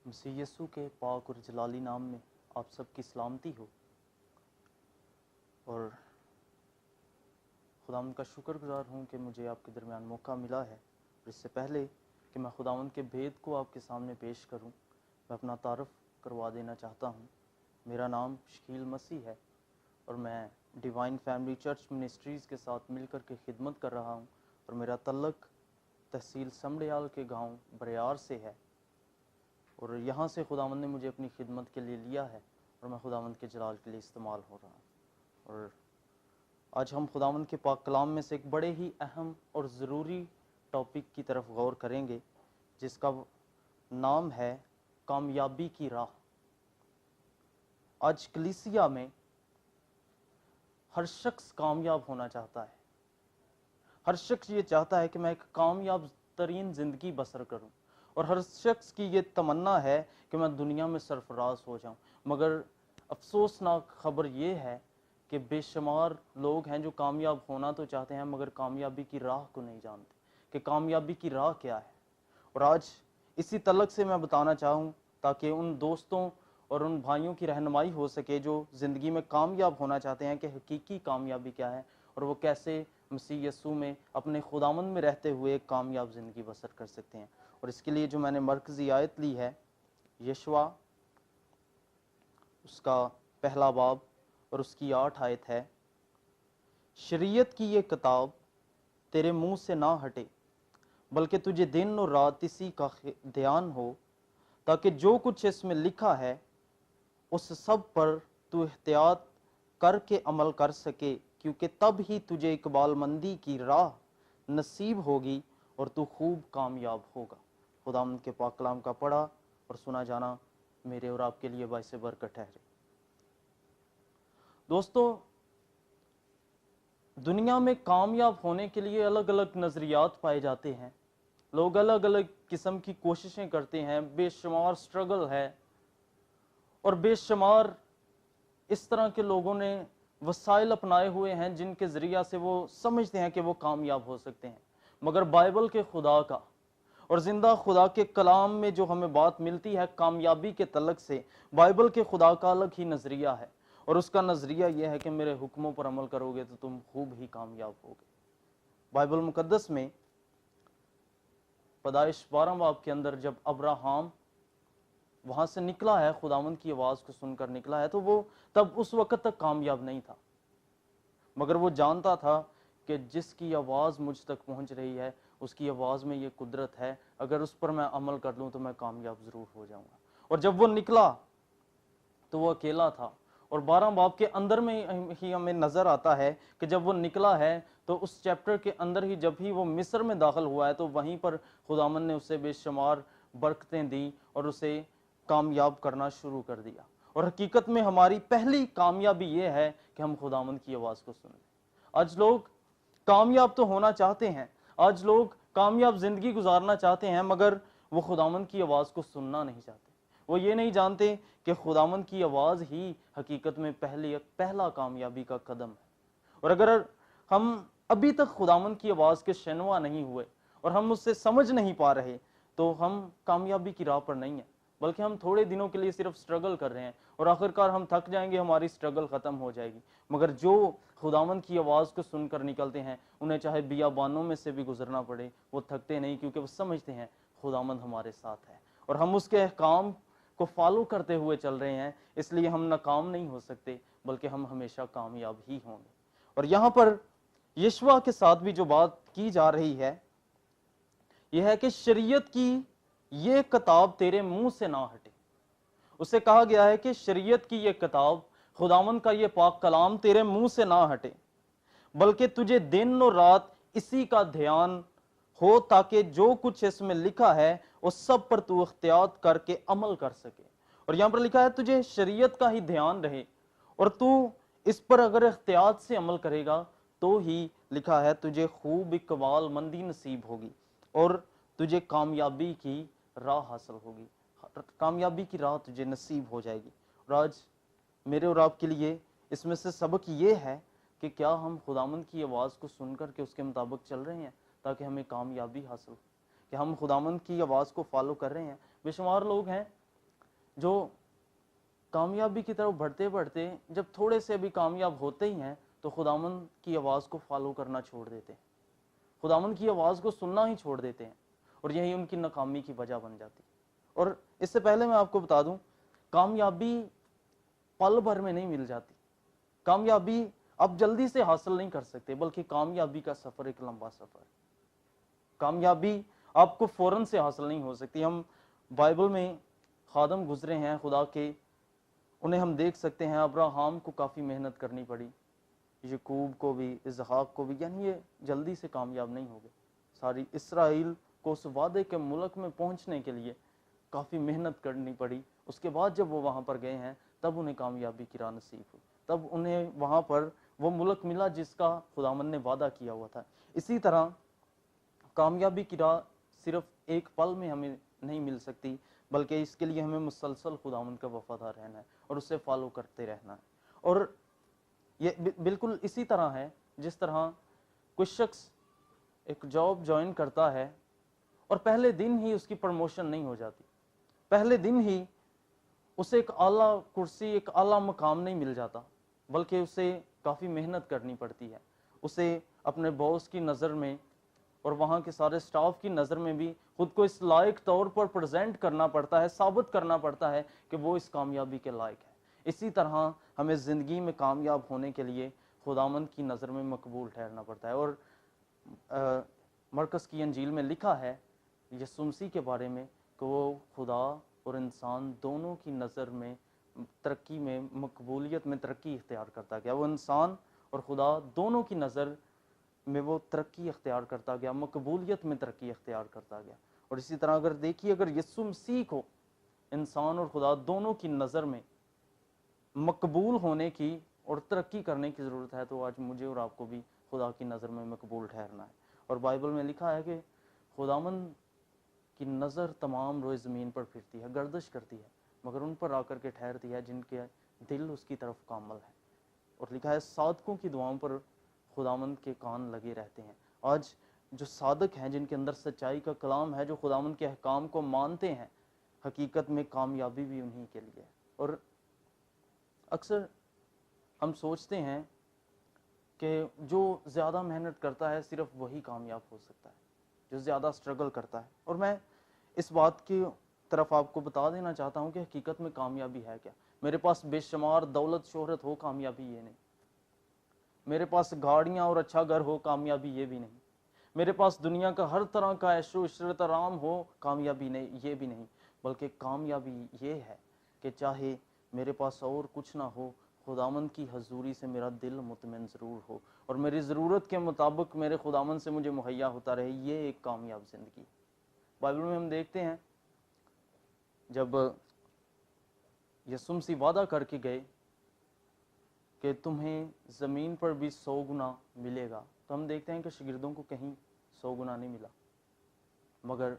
मसीह यीशु के पाक और जलाली नाम में आप सबकी सलामती हो। और खुदावंद का शुक्रगुजार हूँ कि मुझे आपके दरमियान मौका मिला है। और इससे पहले कि मैं खुदावंद के भेद को आपके सामने पेश करूँ, मैं अपना तारफ़ करवा देना चाहता हूँ। मेरा नाम शकील मसीह है और मैं डिवाइन फैमिली चर्च मिनिस्ट्रीज़ के साथ मिलकर के खिदमत कर रहा हूँ। और मेरा तल्लक तहसील समड़ियाल के गांव बरियार से है। और यहाँ से खुदावंद ने मुझे अपनी खिदमत के लिए लिया है और मैं खुदावंद के जलाल के लिए इस्तेमाल हो रहा हूँ। और आज हम खुदावंद के पाक कलाम में से एक बड़े ही अहम और ज़रूरी टॉपिक की तरफ गौर करेंगे, जिसका नाम है कामयाबी की राह। आज कलीसिया में हर शख्स कामयाब होना चाहता है। हर शख्स ये चाहता है कि मैं एक कामयाब तरीन ज़िंदगी बसर करूं। और हर शख्स की ये तमन्ना है कि मैं दुनिया में सरफराज हो जाऊं। मगर अफसोसनाक खबर ये है कि बेशुमार लोग हैं जो कामयाब होना तो चाहते हैं, मगर कामयाबी की राह को नहीं जानते कि कामयाबी की राह क्या है। और आज इसी तलक से मैं बताना चाहूँ, ताकि उन दोस्तों और उन भाइयों की रहनुमाई हो सके जो ज़िंदगी में कामयाब होना चाहते हैं, कि हकीकी कामयाबी क्या है और वो कैसे मसीह यीशु में अपने खुदावंद में रहते हुए एक कामयाब ज़िंदगी बसर कर सकते हैं। और इसके लिए जो मैंने मरकज़ी आयत ली है, यशवा उसका पहला बाब और उसकी 8 आयत है। शरीयत की ये किताब तेरे मुंह से ना हटे, बल्कि तुझे दिन और रात इसी का ध्यान हो, ताकि जो कुछ इसमें लिखा है उस सब पर तू एहतियात करके अमल कर सके, क्योंकि तब ही तुझे इकबालमंदी की राह नसीब होगी और तू खूब कामयाब होगा। खुदावंद के पाक कलाम का पढ़ा और सुना जाना मेरे और आपके लिए बाइस बरकत ठहरे। दोस्तों, दुनिया में कामयाब होने के लिए अलग अलग नज़रियात पाए जाते हैं। लोग अलग अलग किस्म की कोशिशें करते हैं, बेशुमार स्ट्रगल है और बेशुमार इस तरह के लोगों ने वसाइल अपनाए हुए हैं जिनके ज़रिया से वो समझते हैं कि वो कामयाब हो सकते हैं। मगर बाइबल के खुदा का और ज़िंदा खुदा के कलाम में जो हमें बात मिलती है कामयाबी के तलक से, बाइबल के खुदा का अलग ही नज़रिया है। और उसका नज़रिया यह है कि मेरे हुक्मों पर अमल करोगे तो तुम खूब ही कामयाब होगे। बाइबल मुकद्दस में पैदाइश 12 बाब के अंदर जब अब्राहम वहाँ से निकला है, खुदावंद की आवाज़ को सुनकर निकला है, तो वो तब उस वक़्त तक कामयाब नहीं था। मगर वो जानता था कि जिसकी आवाज़ मुझ तक पहुँच रही है उसकी आवाज़ में ये कुदरत है, अगर उस पर मैं अमल कर लूँ तो मैं कामयाब ज़रूर हो जाऊँगा। और जब वो निकला तो वो अकेला था। और 12 बाब के अंदर में ही हमें नज़र आता है कि जब वो निकला है तो उस चैप्टर के अंदर ही जब ही वो मिस्र में दाखिल हुआ है, तो वहीं पर खुदावंद ने उसे बेशुमार बरकतें दी और उसे कामयाब करना शुरू कर दिया। और हकीकत में हमारी पहली कामयाबी ये है कि हम खुदावंद की आवाज़ को सुन लें। आज लोग कामयाब तो होना चाहते हैं, आज लोग कामयाब ज़िंदगी गुजारना चाहते हैं, मगर वो खुदावंद की आवाज़ को सुनना नहीं चाहते। वो ये नहीं जानते कि खुदावंद की आवाज़ ही हकीकत में पहला कामयाबी का कदम है। और अगर हम अभी तक खुदावंद की आवाज़ के शनवा नहीं हुए और हम उससे समझ नहीं पा रहे, तो हम कामयाबी की राह पर नहीं हैं, बल्कि हम थोड़े दिनों के लिए सिर्फ स्ट्रगल कर रहे हैं और आखिरकार हम थक जाएंगे, हमारी स्ट्रगल ख़त्म हो जाएगी। मगर जो खुदावंद की आवाज़ को सुनकर निकलते हैं, उन्हें चाहे बियाबानों में से भी गुजरना पड़े, वो थकते नहीं, क्योंकि वो समझते हैं खुदावंद हमारे साथ है और हम उसके अहकाम को फॉलो करते हुए चल रहे हैं। इसलिए हम नाकाम नहीं हो सकते, बल्कि हम हमेशा कामयाब ही होंगे। और यहाँ पर यशवा के साथ भी जो बात की जा रही है यह है कि शरीयत की ये किताब तेरे मुंह से ना हटे। उसे कहा गया है कि शरीयत की ये किताब, खुदावंद का ये पाक कलाम तेरे मुंह से ना हटे, बल्कि तुझे दिन और रात इसी का ध्यान हो, ताकि जो कुछ इसमें लिखा है उस सब पर तू इख्तियात करके अमल कर सके। और यहां पर लिखा है तुझे शरीयत का ही ध्यान रहे और तू इस पर अगर इख्तियात से अमल करेगा तो ही लिखा है तुझे खूब इकबाल मंदी नसीब होगी और तुझे कामयाबी की राह हासिल होगी, कामयाबी की राह तुझे नसीब हो जाएगी। और आज मेरे और आपके लिए इसमें से सबक ये है कि क्या हम खुदावंद की आवाज़ को सुनकर के उसके मुताबिक चल रहे हैं ताकि हमें कामयाबी हासिल हो, कि हम खुदावंद की आवाज़ को फॉलो कर रहे हैं। बेशुमार लोग हैं जो कामयाबी की तरफ बढ़ते बढ़ते जब थोड़े से भी कामयाब होते ही हैं तो खुदावंद की आवाज़ को फॉलो करना छोड़ देते हैं, खुदावंद की आवाज़ को सुनना ही छोड़ देते हैं, और यही उनकी नाकामी की वजह बन जाती है। और इससे पहले मैं आपको बता दूं, कामयाबी पल भर में नहीं मिल जाती, कामयाबी आप जल्दी से हासिल नहीं कर सकते, बल्कि कामयाबी का सफ़र एक लंबा सफ़र है। कामयाबी आपको फ़ौरन से हासिल नहीं हो सकती। हम बाइबल में खादम गुजरे हैं खुदा के, उन्हें हम देख सकते हैं। अब्राहम को काफ़ी मेहनत करनी पड़ी, यकूब को भी, इसहाक को भी, यानी ये जल्दी से कामयाब नहीं हो गए। सारी इसराइल को उस वादे के मुल्क में पहुंचने के लिए काफ़ी मेहनत करनी पड़ी। उसके बाद जब वो वहाँ पर गए हैं तब उन्हें कामयाबी की राह नसीब हुई, तब उन्हें वहाँ पर वो मुल्क मिला जिसका खुदावंद ने वादा किया हुआ था। इसी तरह कामयाबी की राह सिर्फ एक पल में हमें नहीं मिल सकती, बल्कि इसके लिए हमें मुसलसल खुदावंद का वफादार रहना है और उससे फॉलो करते रहना है। और ये बिल्कुल इसी तरह है जिस तरह कोई शख्स एक जॉब ज्वाइन करता है और पहले दिन ही उसकी प्रमोशन नहीं हो जाती, पहले दिन ही उसे एक आला कुर्सी, एक आला मकाम नहीं मिल जाता, बल्कि उसे काफ़ी मेहनत करनी पड़ती है। उसे अपने बॉस की नज़र में और वहाँ के सारे स्टाफ की नज़र में भी खुद को इस लायक तौर पर प्रेजेंट करना पड़ता है, साबित करना पड़ता है कि वो इस कामयाबी के लायक है। इसी तरह हमें ज़िंदगी में कामयाब होने के लिए खुदावंद की नज़र में मकबूल ठहरना पड़ता है। और मरकस की अंजील में लिखा है यीशु मसीह के बारे में कि वो खुदा और इंसान दोनों की नज़र में तरक्की में, मकबूलियत में तरक्की इख्तियार करता गया। वो इंसान और खुदा दोनों की नज़र में वो तरक्की इख्तियार करता गया, मकबूलियत में तरक्की इख्तियार करता गया। और इसी तरह अगर देखिए, अगर यीशु मसीह को इंसान और खुदा दोनों की नज़र में मकबूल होने की और तरक्की करने की ज़रूरत है, तो आज मुझे और आपको भी खुदा की नज़र में मकबूल ठहरना है। और बाइबल में लिखा है कि खुदावंद की नज़र तमाम रोज़ ज़मीन पर फिरती है, गर्दिश करती है, मगर उन पर आकर के ठहरती है जिनके दिल उसकी तरफ कामल है। और लिखा है सादकों की दुआओं पर खुदावंद के कान लगे रहते हैं। आज जो सादक हैं, जिनके अंदर सच्चाई का कलाम है, जो खुदावंद के अहकाम को मानते हैं, हकीकत में कामयाबी भी उन्हीं के लिए है। और अक्सर हम सोचते हैं कि जो ज़्यादा मेहनत करता है सिर्फ वही कामयाब हो सकता है, जो ज़्यादा स्ट्रगल करता है। और मैं इस बात की तरफ आपको बता देना चाहता हूँ कि हकीकत में कामयाबी है क्या। मेरे पास बेशुमार दौलत शोहरत हो, कामयाबी ये नहीं। मेरे पास गाड़ियाँ और अच्छा घर हो, कामयाबी ये भी नहीं। मेरे पास दुनिया का हर तरह का ऐशो इशरत आराम हो, कामयाबी नहीं, ये भी नहीं। बल्कि कामयाबी ये है कि चाहे मेरे पास और कुछ ना हो, खुदावंद की हजूरी से मेरा दिल मुतमईन ज़रूर हो और मेरी ज़रूरत के मुताबिक मेरे खुदावंद से मुझे मुहैया होता रहे, ये एक कामयाब ज़िंदगी। बाइबल में हम देखते हैं जब यीशु मसीह वादा करके गए कि तुम्हें ज़मीन पर भी 100 गुना मिलेगा, तो हम देखते हैं कि शागिर्दों को कहीं 100 गुना नहीं मिला, मगर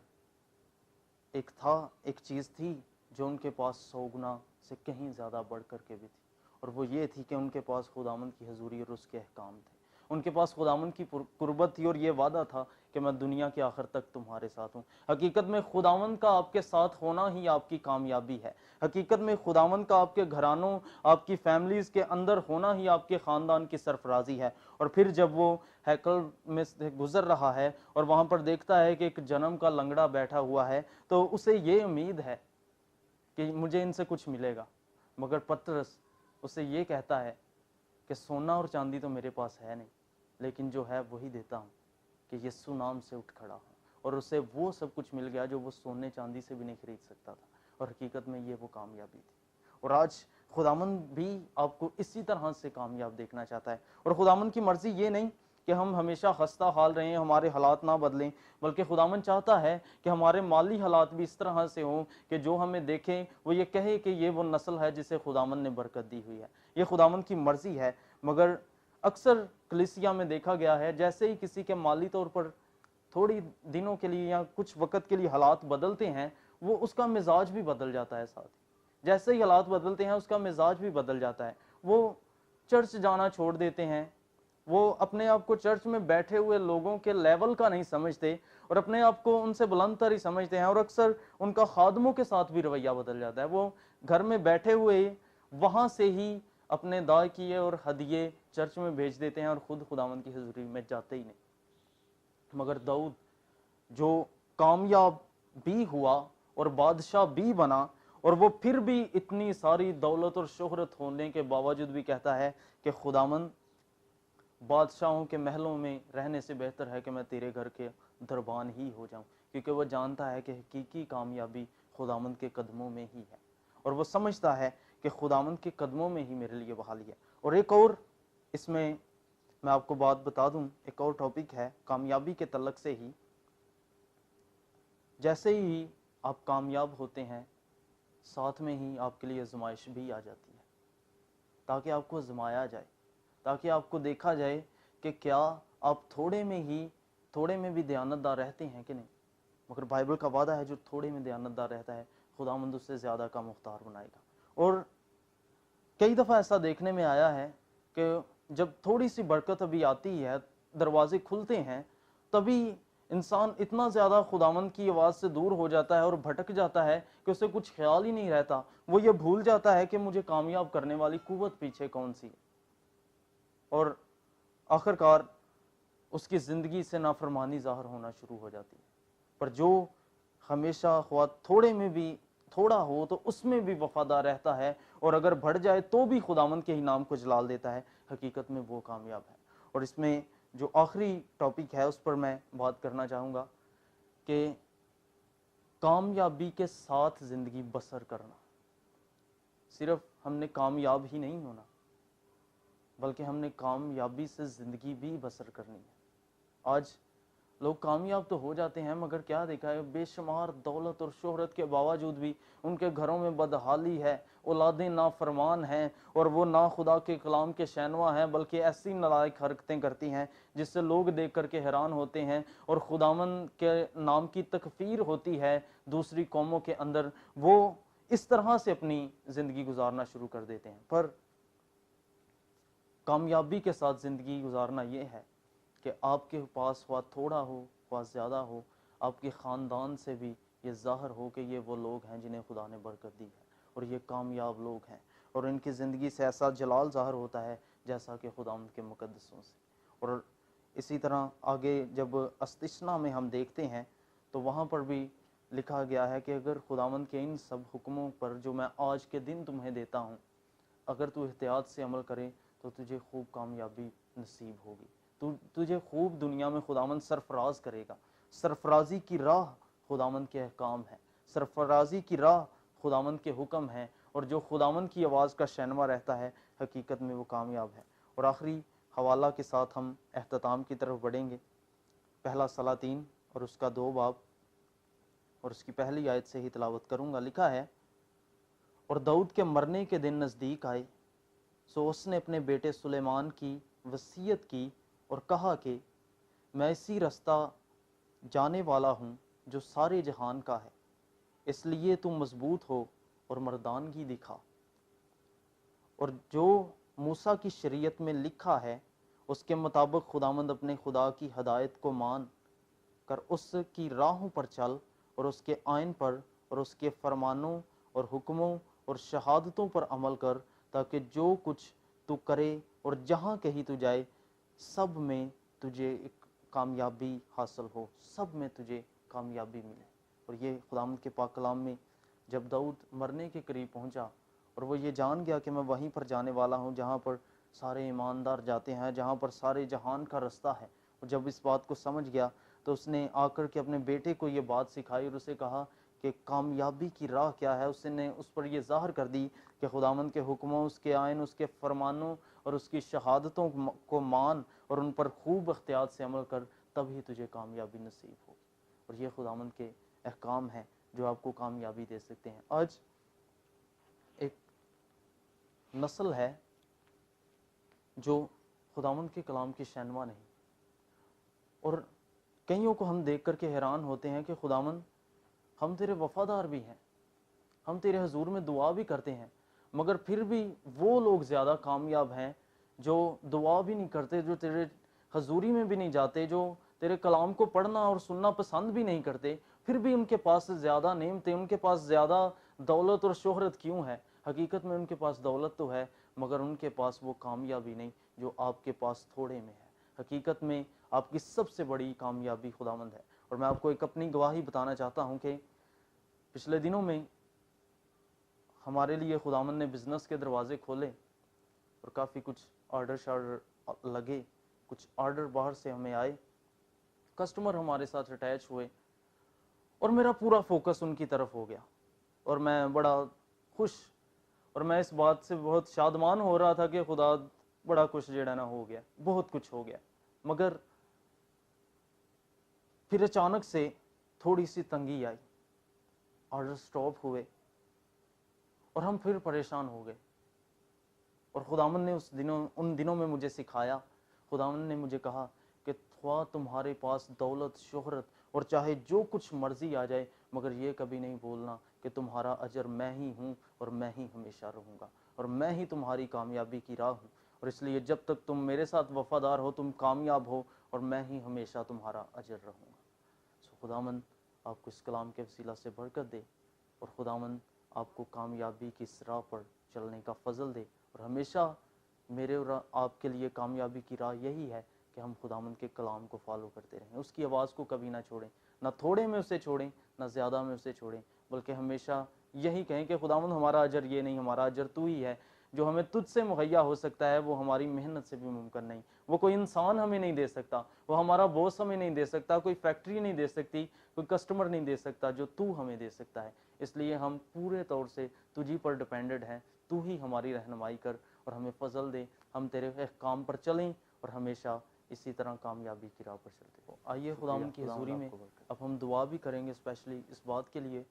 एक चीज़ थी जो उनके पास 100 गुना से कहीं ज़्यादा बढ़ कर के भी थी, और वो ये थी कि उनके पास खुदावंद की हजूरी और उसके अहकाम थे। उनके पास खुदावंद की कुर्बत थी और ये वादा था कि मैं दुनिया के आखिर तक तुम्हारे साथ हूँ। हकीकत में खुदावंद का आपके साथ होना ही आपकी कामयाबी है। हकीकत में खुदावंद का आपके घरानों, आपकी फैमिलीज़ के अंदर होना ही आपके ख़ानदान की सरफराजी है। और फिर जब वो हैकल में से गुजर रहा है और वहाँ पर देखता है कि एक जन्म का लंगड़ा बैठा हुआ है, तो उसे ये उम्मीद है कि मुझे इनसे कुछ मिलेगा, मगर पतरस उसे ये कहता है कि सोना और चांदी तो मेरे पास है नहीं, लेकिन जो है वही देता हूँ कि यीशु नाम से उठ खड़ा हूँ। और उसे वो सब कुछ मिल गया जो वो सोने चांदी से भी नहीं खरीद सकता था, और हकीकत में ये वो कामयाबी थी। और आज खुदावंद भी आपको इसी तरह से कामयाब देखना चाहता है। और खुदावंद की मर्जी ये नहीं कि हम हमेशा खस्ता हाल रहें, हमारे हालात ना बदलें, बल्कि खुदावंद चाहता है कि हमारे माली हालात भी इस तरह से हों कि जो हमें देखें वो ये कहे कि ये वो नस्ल है जिसे खुदावंद ने बरकत दी हुई है। ये खुदावंद की मर्जी है। मगर अक्सर कलीसिया में देखा गया है, जैसे ही किसी के माली तौर पर थोड़ी दिनों के लिए या कुछ वक्त के लिए हालात बदलते हैं, वो उसका मिजाज भी बदल जाता है। साथ ही जैसे ही हालात बदलते हैं उसका मिजाज भी बदल जाता है। वो चर्च जाना छोड़ देते हैं, वो अपने आप को चर्च में बैठे हुए लोगों के लेवल का नहीं समझते, اور اپنے آپ کو ان سے بلند تر ہی سمجھتے ہیں، اور اکثر ان کا خادموں کے ساتھ بھی رویہ بدل جاتا ہے. وہ گھر میں بیٹھے ہوئے وہاں سے ہی اپنے دعائے کیے اور ہدیے چرچ میں بھیج دیتے ہیں اور خود خداوند کی حضوری میں جاتے ہی نہیں. مگر داؤد جو کامیاب بھی ہوا اور بادشاہ بھی بنا، اور وہ پھر بھی اتنی ساری دولت اور شہرت ہونے کے باوجود بھی کہتا ہے کہ خداوند، بادشاہوں کے محلوں میں رہنے سے بہتر ہے کہ میں تیرے گھر کے دربان ہی ہو جاؤں، کیونکہ وہ جانتا ہے کہ حقیقی کامیابی خداوند کے قدموں میں ہی ہے، اور وہ سمجھتا ہے کہ خداوند کے قدموں میں ہی میرے لیے بحالی ہے. اور ایک اور اس میں آپ کو بات بتا دوں، ایک اور ٹاپک ہے کامیابی کے تعلق سے ہی. جیسے ہی آپ کامیاب ہوتے ہیں، ساتھ میں ہی آپ کے لیے آزمائش بھی آ جاتی ہے، تاکہ آپ کو آزمایا جائے، تاکہ آپ کو دیکھا جائے کہ کیا آپ تھوڑے میں بھی دیانتدار رہتے ہیں کہ نہیں. مگر بائبل کا وعدہ ہے جو تھوڑے میں دیانتدار رہتا ہے خداوند اس سے زیادہ کا مختار بنائے گا. اور کئی دفعہ ایسا دیکھنے میں آیا ہے کہ جب تھوڑی سی برکت ابھی آتی ہے، دروازے کھلتے ہیں، تبھی انسان اتنا زیادہ خداوند کی آواز سے دور ہو جاتا ہے اور بھٹک جاتا ہے کہ اسے کچھ خیال ہی نہیں رہتا. وہ یہ بھول جاتا ہے کہ مجھے کامیاب کرنے والی قوت پیچھے کون سی ہے، اور آخرکار اس کی زندگی سے نافرمانی ظاہر ہونا شروع ہو جاتی ہے. پر جو ہمیشہ خواہ تھوڑے میں بھی تھوڑا ہو تو اس میں بھی وفادار رہتا ہے، اور اگر بڑھ جائے تو بھی خداوند کے ہی نام کو جلال دیتا ہے، حقیقت میں وہ کامیاب ہے. اور اس میں جو آخری ٹاپک ہے اس پر میں بات کرنا چاہوں گا کہ کامیابی کے ساتھ زندگی بسر کرنا. صرف ہم نے کامیاب ہی نہیں ہونا، بلکہ ہم نے کامیابی سے زندگی بھی بسر کرنی ہے. آج لوگ کامیاب تو ہو جاتے ہیں، مگر کیا دیکھا ہے، بے شمار دولت اور شہرت کے باوجود بھی ان کے گھروں میں بدحالی ہے، اولادیں نافرمان ہیں، اور وہ نہ خدا کے کلام کے شینوا ہیں بلکہ ایسی نالائق حرکتیں کرتی ہیں جس سے لوگ دیکھ کر کے حیران ہوتے ہیں، اور خداوند کے نام کی تکفیر ہوتی ہے دوسری قوموں کے اندر. وہ اس طرح سے اپنی زندگی گزارنا شروع کر دیتے ہیں. پر کامیابی کے ساتھ زندگی گزارنا یہ ہے کہ آپ کے پاس خواہ تھوڑا ہو خواہ زیادہ ہو، آپ کے خاندان سے بھی یہ ظاہر ہو کہ یہ وہ لوگ ہیں جنہیں خدا نے برکت دی ہے، اور یہ کامیاب لوگ ہیں، اور ان کی زندگی سے ایسا جلال ظاہر ہوتا ہے جیسا کہ خداوند کے مقدسوں سے. اور اسی طرح آگے جب استثنا میں ہم دیکھتے ہیں تو وہاں پر بھی لکھا گیا ہے کہ اگر خداوند کے ان سب حکموں پر جو میں آج کے دن تمہیں دیتا ہوں، اگر تو احتیاط سے عمل کرے تو تجھے خوب کامیابی نصیب ہوگی، تجھے خوب دنیا میں خداوند سرفراز کرے گا. سرفرازی کی راہ خداوند کے احکام ہے، سرفرازی کی راہ خداوند کے حکم ہیں، اور جو خداوند کی آواز کا شینوا رہتا ہے حقیقت میں وہ کامیاب ہے. اور آخری حوالہ کے ساتھ ہم اختتام کی طرف بڑھیں گے. پہلا سلاطین اور اس کا 2 باب اور اس کی پہلی آیت سے ہی تلاوت کروں گا. لکھا ہے، اور داؤد کے مرنے کے دن نزدیک آئے، سو اس نے اپنے بیٹے سلیمان کی وصیت کی اور کہا کہ میں اسی رستہ جانے والا ہوں جو سارے جہان کا ہے، اس لیے تم مضبوط ہو اور مردانگی دکھا، اور جو موسیٰ کی شریعت میں لکھا ہے اس کے مطابق خداوند اپنے خدا کی ہدایت کو مان کر اس کی راہوں پر چل، اور اس کے آئین پر اور اس کے فرمانوں اور حکموں اور شہادتوں پر عمل کر، تاکہ جو کچھ تو کرے اور جہاں کہیں تو جائے سب میں تجھے ایک کامیابی حاصل ہو، سب میں تجھے کامیابی ملے. اور یہ خداوند کے پاک کلام میں جب داؤد مرنے کے قریب پہنچا اور وہ یہ جان گیا کہ میں وہیں پر جانے والا ہوں جہاں پر سارے ایماندار جاتے ہیں، جہاں پر سارے جہان کا رستہ ہے، اور جب اس بات کو سمجھ گیا تو اس نے آ کر کے اپنے بیٹے کو یہ بات سکھائی اور اسے کہا کہ کامیابی کی راہ کیا ہے. اس نے اس پر یہ ظاہر کر دی کہ خداوند کے حکموں، اس کے آئین، اس کے فرمانوں اور اس کی شہادتوں کو مان اور ان پر خوب احتیاط سے عمل کر، تب ہی تجھے کامیابی نصیب ہوگی. اور یہ خداوند کے احکام ہیں جو آپ کو کامیابی دے سکتے ہیں. آج ایک نسل ہے جو خداوند کے کلام کی شینوا نہیں، اور کئیوں کو ہم دیکھ کر کے حیران ہوتے ہیں کہ خداوند ہم تیرے وفادار بھی ہیں، ہم تیرے حضور میں دعا بھی کرتے ہیں، مگر پھر بھی وہ لوگ زیادہ کامیاب ہیں جو دعا بھی نہیں کرتے، جو تیرے حضوری میں بھی نہیں جاتے، جو तेरे कलाम को पढ़ना और सुनना पसंद भी नहीं करते, फिर भी उनके पास ज़्यादा नेमतें, उनके पास ज़्यादा दौलत और शोहरत क्यों है? हकीकत में उनके पास दौलत तो है, मगर उनके पास वो कामयाबी नहीं जो आपके पास थोड़े में है। हकीकत में आपकी सबसे बड़ी कामयाबी खुदावंद है। और मैं आपको एक अपनी गवाही बताना चाहता हूँ कि पिछले दिनों में हमारे लिए खुदावंद ने बिज़नेस के दरवाजे खोले और काफ़ी कुछ ऑर्डर लगे, कुछ ऑर्डर बाहर से हमें आए, कस्टमर हमारे साथ अटैच हुए और मेरा पूरा फोकस उनकी तरफ हो गया और मैं बड़ा खुश और मैं इस बात से बहुत शादमान हो रहा था कि खुदा बड़ा कुछ जेड़ा ना हो गया, बहुत कुछ हो गया। मगर फिर अचानक से थोड़ी सी तंगी आई, ऑर्डर स्टॉप हुए और हम फिर परेशान हो गए। और खुदावंद ने उन दिनों में मुझे सिखाया, खुदावंद ने मुझे कहा कि ख्वाह तुम्हारे पास दौलत, शोहरत और चाहे जो कुछ मर्जी आ जाए, मगर ये कभी नहीं बोलना कि तुम्हारा अजर मैं ही हूँ और मैं ही हमेशा रहूँगा और मैं ही तुम्हारी कामयाबी की राह हूँ। और इसलिए जब तक तुम मेरे साथ वफादार हो, तुम कामयाब हो और मैं ही हमेशा तुम्हारा अजर रहूँगा। सो खुदावंद आपको इस कलाम के वसीला से बरकत दे और खुदावंद आपको कामयाबी की इस राह पर चलने का फजल दे। और हमेशा मेरे और आपके लिए कामयाबी की राह यही है कि हम खुदावंद के कलाम को फॉलो करते रहें, उसकी आवाज़ को कभी ना छोड़ें, ना थोड़े में उसे छोड़ें ना ज़्यादा में उसे छोड़ें, बल्कि हमेशा यही कहें कि खुदावंद हमारा अजर ये नहीं, हमारा अजर तू ही है। जो हमें तुझसे मुहैया हो सकता है वो हमारी मेहनत से भी मुमकिन नहीं, वो कोई इंसान हमें नहीं दे सकता, वो हमारा बॉस हमें नहीं दे सकता, कोई फैक्ट्री नहीं दे सकती, कोई कस्टमर नहीं दे सकता, जो तू हमें दे सकता है। इसलिए हम पूरे तौर से तुझी पर डिपेंडेड हैं, तू ही हमारी रहनुमाई कर और हमें फजल दे, हम तेरे काम पर चलें और हमेशा इसी तरह कामयाबी की राह पर चलते हो। आइए खुदावंद की हजूरी में अब हम दुआ भी करेंगे, स्पेशली इस बात के लिए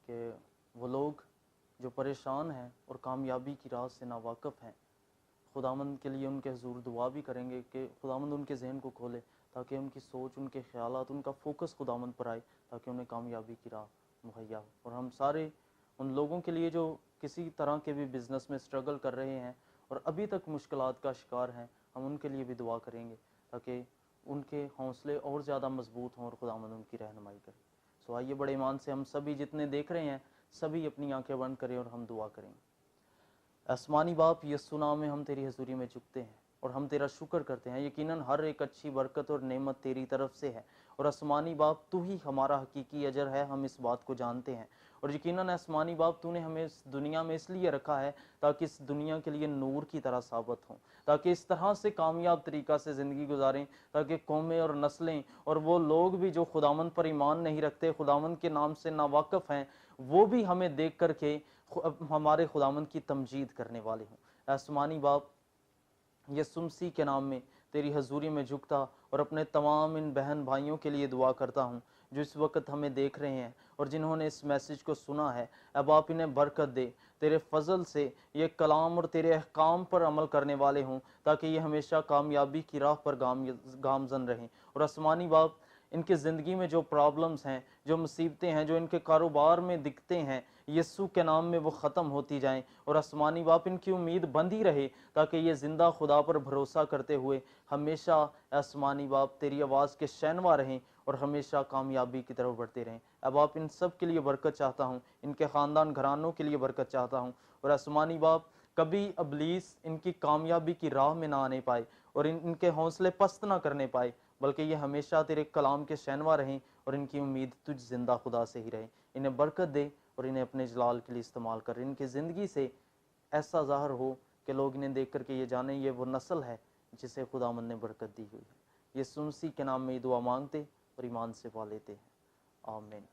कि वो लोग जो परेशान हैं और कामयाबी की राह से नावाकिफ़ हैं, खुदावंद के लिए उनके हजूर दुआ भी करेंगे कि खुदावंद उनके जहन को खोले ताकि उनकी सोच, उनके ख्यालात, उनका फोकस खुदावंद पर आए ताकि उन्हें कामयाबी की राह मुहैया हो। और हम सारे उन लोगों के लिए जो किसी तरह के भी बिज़नेस में स्ट्रगल कर रहे हैं और अभी तक मुश्किलात का शिकार हैं, हम उनके लिए भी दुआ करेंगे ताकि उनके हौसले और ज़्यादा मजबूत हों और खुदावंद उनकी रहनुमाई करे। सो आइए बड़े ईमान से हम सभी जितने देख रहे हैं सभी अपनी आंखें बंद करें और हम दुआ करेंगे। आसमानी बाप, यीशु नाम में हम तेरी हजूरी में झुकते हैं और हम तेरा शुक्र करते हैं। यकीनन हर एक अच्छी बरकत और नेमत तेरी तरफ से है और आसमानी बाप तू ही हमारा हकीकी अजर है, हम इस बात को जानते हैं। और यकीनन आसमानी बाप तूने हमें इस दुनिया में इसलिए रखा है ताकि इस दुनिया के लिए नूर की तरह साबित हों, ताकि इस तरह से कामयाब तरीक़ा से ज़िंदगी गुजारें ताकि कौमें और नस्लें और वो लोग भी जो खुदावंद पर ईमान नहीं रखते, खुदावंद के नाम से नावाकिफ़ हैं, वो भी हमें देख करके हमारे खुदावंद की तमजीद करने वाले हों। आसमानी बाप, यीशु मसीह के नाम में तेरी हजूरी में झुकता और अपने तमाम इन बहन भाइयों के लिए दुआ करता हूँ जो इस वक्त हमें देख रहे हैं और जिन्होंने इस मैसेज को सुना है। अब आप इन्हें बरकत दे, तेरे फजल से ये कलाम और तेरे अहकाम पर अमल करने वाले हों ताकि ये हमेशा कामयाबी की राह पर गामजन रहें। और आसमानी बाप, इनकी ज़िंदगी में जो प्रॉब्लम्स हैं, जो मुसीबतें हैं, जो इनके कारोबार में दिखते हैं, यीशु के नाम में वो ख़त्म होती जाएं। और आसमानी बाप, इनकी उम्मीद बंधी रहे ताकि ये ज़िंदा खुदा पर भरोसा करते हुए हमेशा आसमानी बाप तेरी आवाज़ के शहनवा रहें और हमेशा कामयाबी की तरफ बढ़ते रहें। अब आप इन सब के लिए बरकत चाहता हूँ, इनके ख़ानदान घरानों के लिए बरकत चाहता हूँ। और आसमानी बाप, कभी अबलीस इनकी कामयाबी की राह में ना आने पाए और इनके हौसले पस्त ना करने पाए, बल्कि ये हमेशा तेरे कलाम के शहनवा रहें और इनकी उम्मीद तुझ जिंदा खुदा से ही रहे। इन्हें बरकत दे और इन्हें अपने जलाल के लिए इस्तेमाल कर। इनकी ज़िंदगी से ऐसा ज़ाहिर हो कि लोग इन्हें देख करके ये जाने ये वो नस्ल है जिसे खुदावंद ने बरकत दी हुई है। यीशु मसीह के नाम में ये दुआ मांगते और ईमान से पा लेते हैं, आमीन।